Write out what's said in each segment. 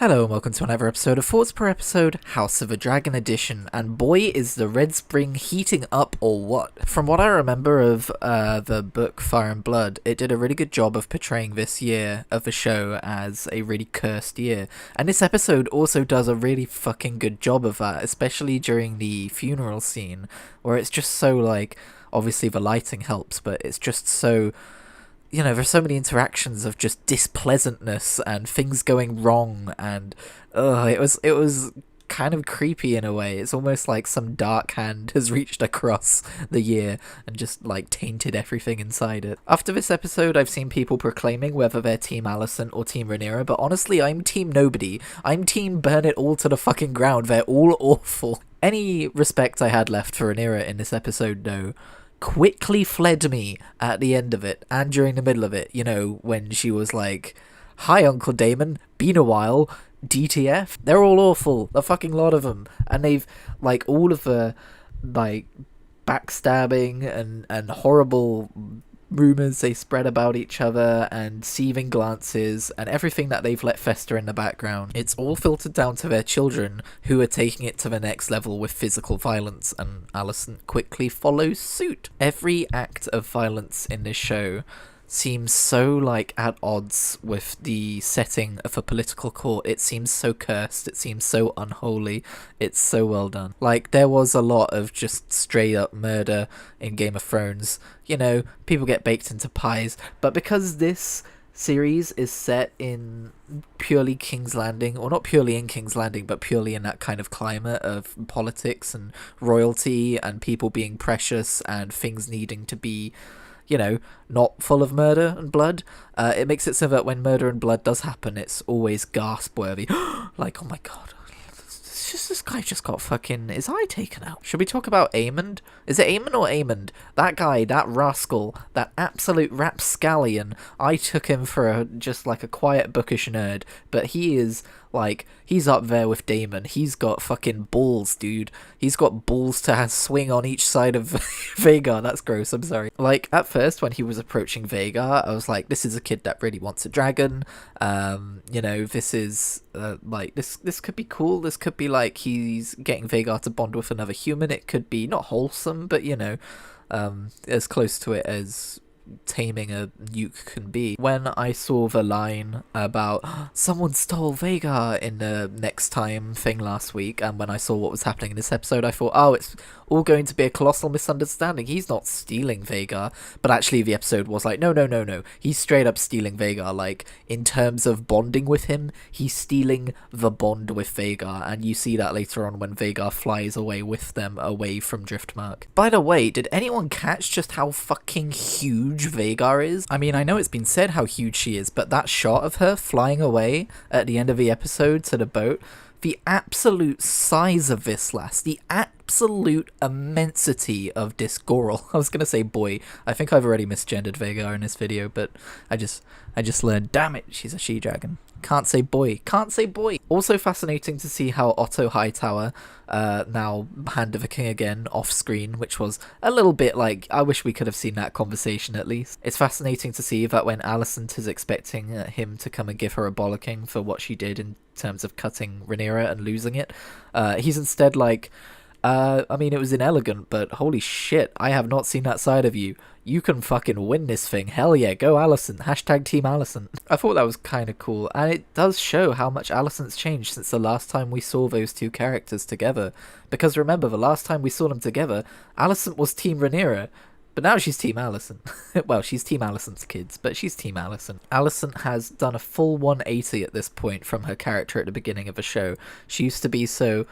Hello and welcome to another episode of Thoughts Per Episode, House of a Dragon Edition, and boy is the Red Spring heating up or what. From what I remember of the book Fire and Blood, it did a really good job of portraying this year of the show as a really cursed year, and this episode also does a really fucking good job of that, especially during the funeral scene, where it's just so like, obviously the lighting helps, but it's just so... You know, there's so many interactions of just displeasantness and things going wrong, and it was kind of creepy in a way. It's almost like some dark hand has reached across the year and just like tainted everything inside it. After this episode, I've seen people proclaiming whether they're Team Alicent or Team Rhaenyra, but honestly, I'm TeamNobody. I'm Team Burn It All to the fucking ground. They're all awful. Any respect I had left for Rhaenyra in this episode, though, quickly fled me at the end of it and during the middle of it, you know, when she was like, "Hi Uncle Damon, been a while, DTF." They're all awful, a fucking lot of them, and they've like all of the like backstabbing and horrible rumors they spread about each other and seething glances and everything that they've let fester in the background. It's all filtered down to their children, who are taking it to the next level with physical violence, and Alicent quickly follows suit. Every act of violence in this show seems so like at odds with the setting of a political court. It seems so cursed, it seems so unholy, it's so well done. Like, there was a lot of just straight up murder in Game of Thrones, you know, people get baked into pies, but because this series is set in purely King's Landing, or not purely in King's Landing, but purely in that kind of climate of politics and royalty and people being precious and things needing to be, you know, not full of murder and blood, it makes it so that when murder and blood does happen, it's always gasp worthy. Like, oh my god, this guy just got fucking his eye taken out. Should we talk about Aemond? Is it Aemon or Aemond? That guy, that rascal, that absolute rapscallion. I took him for just like a quiet bookish nerd, but he is like, he's up there with Daemon. He's got fucking balls, dude. He's got balls to swing on each side of Vhagar. That's gross, I'm sorry. Like, at first, when he was approaching Vhagar, I was like, this is a kid that really wants a dragon. You know, this is, like, this could be cool. This could be like he's getting Vhagar to bond with another human. It could be not wholesome, but, you know, as close to it as taming a nuke can be. When I saw the line about someone stole Vhagar in the next time thing last week, and when I saw what was happening in this episode, I thought, oh, it's all going to be a colossal misunderstanding. He's not stealing Vhagar. But actually the episode was like, no, he's straight up stealing Vhagar. Like, in terms of bonding with him, he's stealing the bond with Vhagar, and you see that later on when Vhagar flies away with them, away from Driftmark. By the way, did anyone catch just how fucking huge Vhagar is? I mean, I know it's been said how huge she is, but that shot of her flying away at the end of the episode to the boat, the absolute size of this lass, the absolute immensity of this girl. I was gonna say boy. I think I've already misgendered Vhagar in this video, but I just learned, damn it, she's a she-dragon. Can't say boy. Can't say boy. Also fascinating to see how Otto Hightower, now Hand of a King again, off screen, which was a little bit like, I wish we could have seen that conversation at least. It's fascinating to see that when Alicent is expecting him to come and give her a bollocking for what she did in terms of cutting Rhaenyra and losing it, he's instead like, I mean, it was inelegant, but holy shit, I have not seen that side of you. You can fucking win this thing. Hell yeah, go Alicent. Hashtag Team Alicent. I thought that was kind of cool, and it does show how much Alicent's changed since the last time we saw those two characters together. Because remember, the last time we saw them together, Alicent was Team Rhaenyra, but now she's Team Alicent. Well, she's Team Alicent's kids, but she's Team Alicent. Alicent has done a full 180 at this point from her character at the beginning of the show. She used to be so...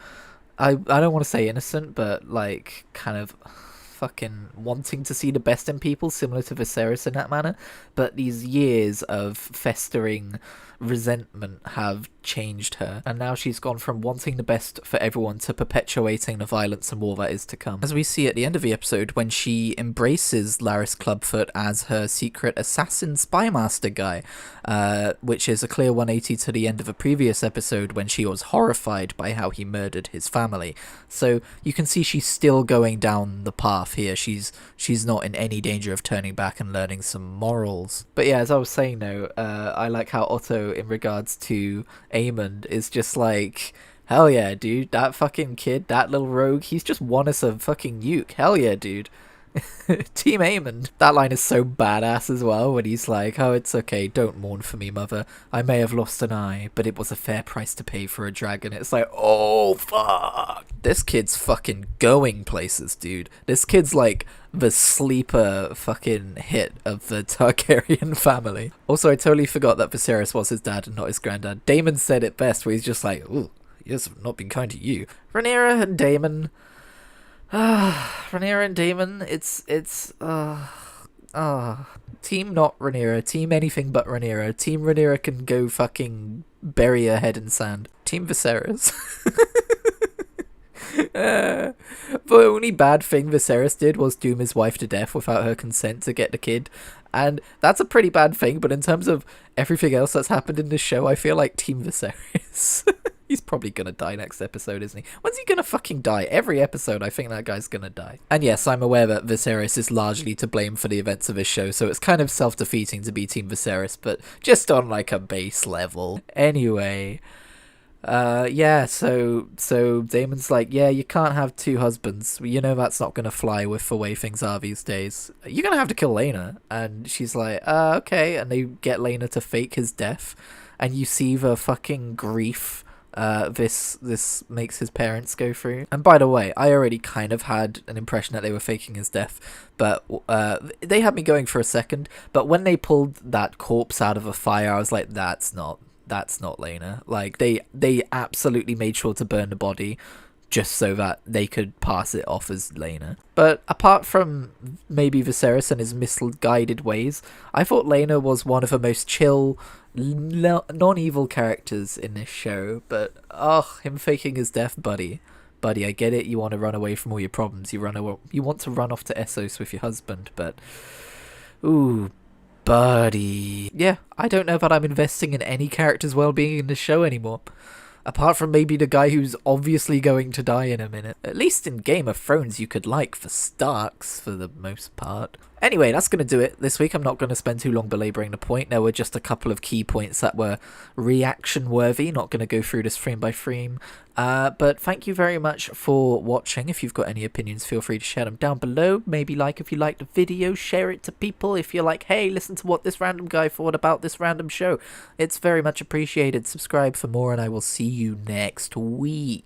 I don't want to say innocent, but like kind of fucking wanting to see the best in people, similar to Viserys in that manner. But these years of festering resentment have changed her, and now she's gone from wanting the best for everyone to perpetuating the violence and war that is to come. As we see at the end of the episode, when she embraces Larys Clubfoot as her secret assassin spy master guy, which is a clear 180 to the end of a previous episode when she was horrified by how he murdered his family. So you can see she's still going down the path here. She's not in any danger of turning back and learning some morals. But yeah, as I was saying though, I like how Otto show in regards to Aemond is just like, hell yeah, dude, that fucking kid, that little rogue, he's just won us a fucking nuke. Hell yeah, dude. Team Aemond. That line is so badass as well when he's like, oh, it's okay, don't mourn for me, mother. I may have lost an eye, but it was a fair price to pay for a dragon. It's like, oh, fuck. This kid's fucking going places, dude. This kid's like the sleeper fucking hit of the Targaryen family. Also, I totally forgot that Viserys was his dad and not his granddad. Daemon said it best, where he's just like, ooh, yes, I've not been kind to you. Rhaenyra and Daemon. Rhaenyra and Daemon, Team not Rhaenyra, team anything but Rhaenyra. Team Rhaenyra can go fucking bury her head in sand. Team Viserys. The only bad thing Viserys did was doom his wife to death without her consent to get the kid. And that's a pretty bad thing, but in terms of everything else that's happened in this show, I feel like Team Viserys. He's probably gonna die next episode, isn't he? When's he gonna fucking die? Every episode, I think that guy's gonna die. And yes, I'm aware that Viserys is largely to blame for the events of his show, so it's kind of self-defeating to be Team Viserys, but just on like a base level. Anyway, yeah, so Daemon's like, yeah, you can't have two husbands. You know that's not gonna fly with the way things are these days. You're gonna have to kill Laena. And she's like, okay. And they get Laena to fake his death, and you see the fucking grief this makes his parents go through. And by the way, I already kind of had an impression that they were faking his death, but they had me going for a second. But when they pulled that corpse out of a fire, I was like, that's not Laena. Like, they absolutely made sure to burn the body just so that they could pass it off as Laena. But apart from maybe Viserys and his misguided ways, I thought Laena was one of the most chill, non-evil characters in this show. But him faking his death, buddy, I get it. You want to run away from all your problems. You want to run off to Essos with your husband, but ooh, buddy. Yeah, I don't know that I'm investing in any character's well-being in this show anymore. Apart from maybe the guy who's obviously going to die in a minute. At least in Game of Thrones you could like the Starks for the most part. Anyway, that's going to do it this week. I'm not going to spend too long belabouring the point. There were just a couple of key points that were reaction worthy. Not going to go through this frame by frame. But thank you very much for watching. If you've got any opinions, feel free to share them down below. Maybe like if you liked the video, share it to people. If you're like, hey, listen to what this random guy thought about this random show. It's very much appreciated. Subscribe for more, and I will see you next week.